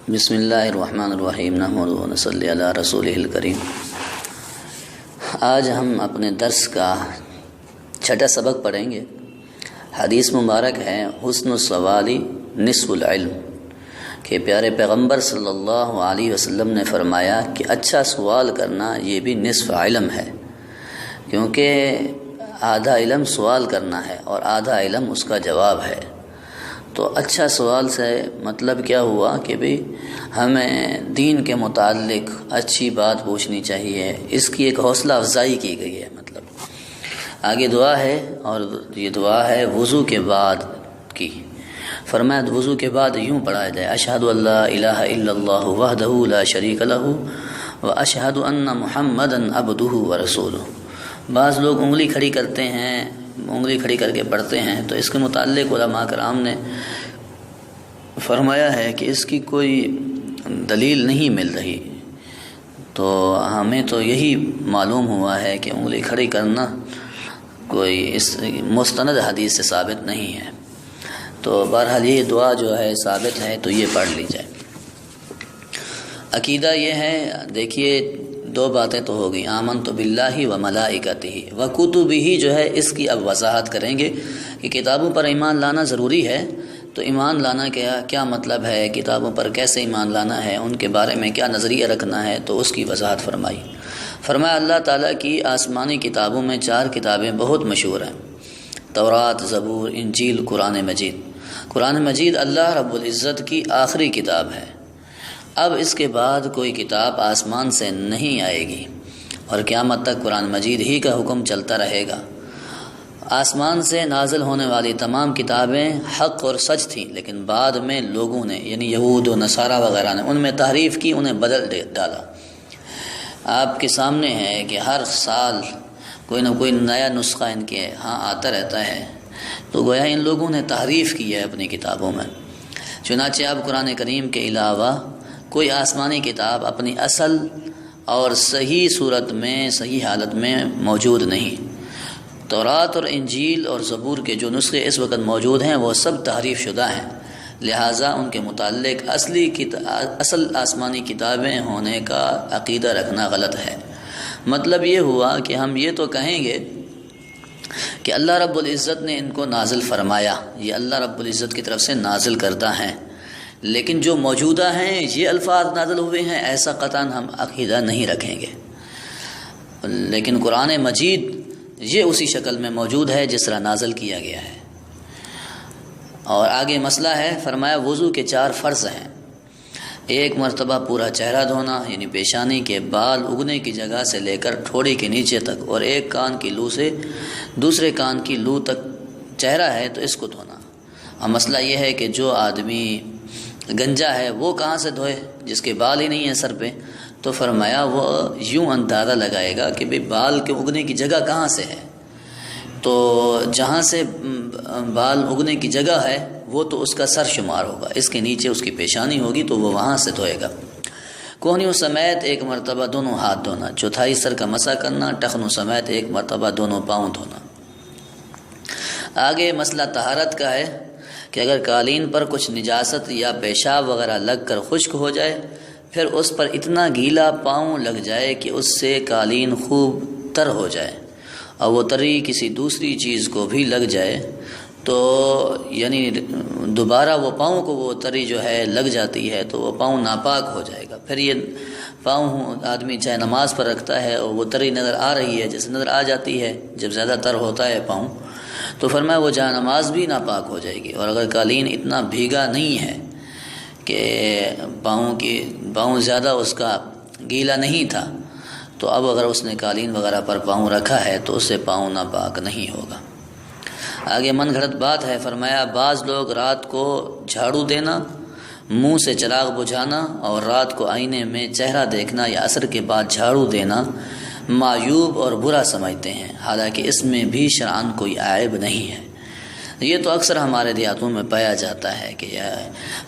بسم اللہ الرحمن الرحیم نحمدہ و نصلی علی رسولہ الکریم۔ آج ہم اپنے درس کا چھٹا سبق پڑھیں گے۔ حدیث مبارک ہے حسن السوال نصف العلم، کہ پیارے پیغمبر صلی اللہ علیہ وسلم نے فرمایا کہ اچھا سوال کرنا یہ بھی نصف علم ہے، کیونکہ آدھا علم سوال کرنا ہے اور آدھا علم اس کا جواب ہے۔ تو اچھا سوال سے مطلب کیا ہوا کہ بھی ہمیں دین کے متعلق اچھی بات پوچھنی چاہیے، اس کی ایک حوصلہ افزائی کی گئی ہے۔ مطلب آگے دعا ہے، اور یہ دعا ہے وضو کے بعد کی۔ فرمایا وضو کے بعد یوں پڑھا جائے: اشہد ان لا الہ الا اللہ وحدہ لا شریک لہ واشہد ان محمدا عبدہ ورسولہ۔ بعض لوگ انگلی کھڑی کرتے ہیں، انگلی کھڑی کر کے پڑھتے ہیں، تو اس کے متعلق علماء کرام نے فرمایا ہے کہ اس کی کوئی دلیل نہیں مل رہی۔ تو ہمیں تو یہی معلوم ہوا ہے کہ انگلی کھڑی کرنا کوئی اس مستند حدیث سے ثابت نہیں ہے۔ تو بہرحال یہ دعا جو ہے ثابت ہے، تو یہ پڑھ لی جائے۔ عقیدہ یہ ہے، دیکھیے دو باتیں تو ہو گئی، آمنت باللہ و ملائکتہ و کتبہ، جو ہے اس کی اب وضاحت کریں گے کہ کتابوں پر ایمان لانا ضروری ہے۔ تو ایمان لانا کیا مطلب ہے، کتابوں پر کیسے ایمان لانا ہے، ان کے بارے میں کیا نظریہ رکھنا ہے، تو اس کی وضاحت فرمائی۔ فرمایا اللہ تعالیٰ کی آسمانی کتابوں میں 4 کتابیں بہت مشہور ہیں: تورات، زبور، انجیل، قرآن مجید۔ قرآن مجید اللہ رب العزت کی آخری کتاب ہے۔ اب اس کے بعد کوئی کتاب آسمان سے نہیں آئے گی، اور قیامت تک قرآن مجید ہی کا حکم چلتا رہے گا۔ آسمان سے نازل ہونے والی تمام کتابیں حق اور سچ تھیں، لیکن بعد میں لوگوں نے، یعنی یہود و نصارہ وغیرہ نے، ان میں تحریف کی، انہیں بدل ڈالا۔ آپ کے سامنے ہے کہ ہر سال کوئی نہ کوئی نیا نسخہ ان کے ہاں آتا رہتا ہے۔ تو گویا ان لوگوں نے تحریف کی ہے اپنی کتابوں میں۔ چنانچہ اب قرآن کریم کے علاوہ کوئی آسمانی کتاب اپنی اصل اور صحیح صورت میں، صحیح حالت میں موجود نہیں۔ تورات اور انجیل اور زبور کے جو نسخے اس وقت موجود ہیں وہ سب تحریف شدہ ہیں، لہٰذا ان کے متعلق اصل آسمانی کتابیں ہونے کا عقیدہ رکھنا غلط ہے۔ مطلب یہ ہوا کہ ہم یہ تو کہیں گے کہ اللہ رب العزت نے ان کو نازل فرمایا، یہ اللہ رب العزت کی طرف سے نازل کردہ ہیں، لیکن جو موجودہ ہیں یہ الفاظ نازل ہوئے ہیں، ایسا قطعاً ہم عقیدہ نہیں رکھیں گے۔ لیکن قرآن مجید یہ اسی شکل میں موجود ہے جس طرح نازل کیا گیا ہے۔ اور آگے مسئلہ ہے، فرمایا وضو کے 4 فرض ہیں: 1 مرتبہ پورا چہرہ دھونا، یعنی پیشانی کے بال اگنے کی جگہ سے لے کر ٹھوڑی کے نیچے تک، اور 1 کان کی لو سے دوسرے کان کی لو تک چہرہ ہے تو اس کو دھونا۔ اور مسئلہ یہ ہے کہ جو آدمی گنجا ہے وہ کہاں سے دھوئے، جس کے بال ہی نہیں ہیں سر پہ؟ تو فرمایا وہ یوں اندازہ لگائے گا کہ بھئی بال کے اگنے کی جگہ کہاں سے ہے، تو جہاں سے بال اگنے کی جگہ ہے وہ تو اس کا سر شمار ہوگا، اس کے نیچے اس کی پیشانی ہوگی تو وہ وہاں سے دھوئے گا۔ کوہنیوں سمیت 1 مرتبہ دونوں ہاتھ دھونا، چوتھائی سر کا مسح کرنا، ٹخنوں سمیت 1 مرتبہ دونوں پاؤں دھونا۔ آگے مسئلہ طہارت کا ہے کہ اگر قالین پر کچھ نجاست یا پیشاب وغیرہ لگ کر خشک ہو جائے، پھر اس پر اتنا گیلا پاؤں لگ جائے کہ اس سے قالین خوب تر ہو جائے، اور وہ تری کسی دوسری چیز کو بھی لگ جائے، تو یعنی دوبارہ وہ پاؤں کو وہ تری جو ہے لگ جاتی ہے تو وہ پاؤں ناپاک ہو جائے گا۔ پھر یہ پاؤں آدمی چاہے نماز پر رکھتا ہے اور وہ تری نظر آ رہی ہے، جیسے نظر آ جاتی ہے جب زیادہ تر ہوتا ہے پاؤں، تو فرمایا وہ جہاں نماز بھی ناپاک ہو جائے گی۔ اور اگر قالین اتنا بھیگا نہیں ہے کہ پاؤں زیادہ اس کا گیلا نہیں تھا، تو اب اگر اس نے قالین وغیرہ پر پاؤں رکھا ہے تو اس سے پاؤں ناپاک نہیں ہوگا۔ آگے من گھڑت بات ہے، فرمایا بعض لوگ رات کو جھاڑو دینا، منہ سے چراغ بجھانا اور رات کو آئینے میں چہرہ دیکھنا یا عصر کے بعد جھاڑو دینا معیوب اور برا سمجھتے ہیں، حالانکہ اس میں بھی شرعاً کوئی عیب نہیں ہے۔ یہ تو اکثر ہمارے دیہاتوں میں پایا جاتا ہے کہ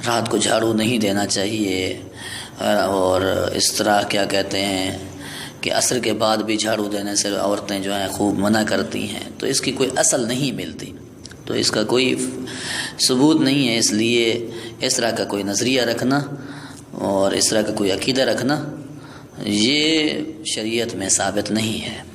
رات کو جھاڑو نہیں دینا چاہیے، اور اس طرح کیا کہتے ہیں کہ عصر کے بعد بھی جھاڑو دینے سے عورتیں جو ہیں خوب منع کرتی ہیں، تو اس کی کوئی اصل نہیں ملتی، تو اس کا کوئی ثبوت نہیں ہے۔ اس لیے اس طرح کا کوئی نظریہ رکھنا اور اس طرح کا کوئی عقیدہ رکھنا یہ شریعت میں ثابت نہیں ہے۔